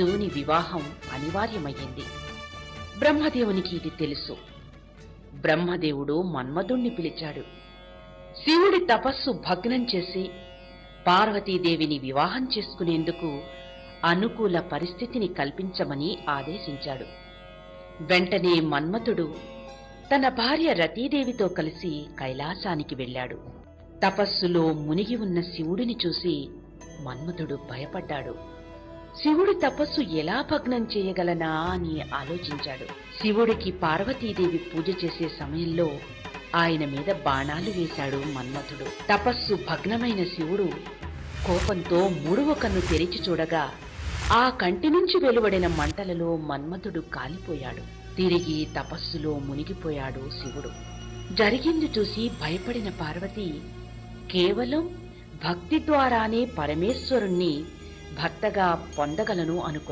శివుని వివాహం అనివార్యమయ్యింది. బ్రహ్మదేవునికి ఇది తెలుసు. బ్రహ్మదేవుడు మన్మధుణ్ణి పిలిచాడు. శివుడి తపస్సు భగ్నం చేసి పార్వతీదేవిని వివాహం చేసుకునేందుకు అనుకూల పరిస్థితిని కల్పించమని ఆదేశించాడు. వెంటనే మన్మథుడు తన భార్య రతీదేవితో కలిసి కైలాసానికి వెళ్ళాడు. తపస్సులో మునిగి ఉన్న శివుడిని చూసి మన్మథుడు భయపడ్డాడు. శివుడి తపస్సు ఎలా భగ్నం చేయగలనా అని ఆలోచించాడు. శివుడికి పార్వతీదేవి పూజ చేసే సమయంలో ఆయన మీద బాణాలు వేశాడు మన్మథుడు. తపస్సు భగ్నమైన శివుడు కోపంతో మూడవ కన్ను తెరిచి చూడగా ఆ కంటి నుంచి వెలువడిన మంటలలో మన్మథుడు కాలిపోయాడు. తిరిగి తపస్సులో మునిగిపోయాడు శివుడు. జరిగింది చూసి భయపడిన పార్వతి కేవలం భక్తి ద్వారానే పరమేశ్వరుణ్ణి భర్తగా పొందగలను అనుకుంది.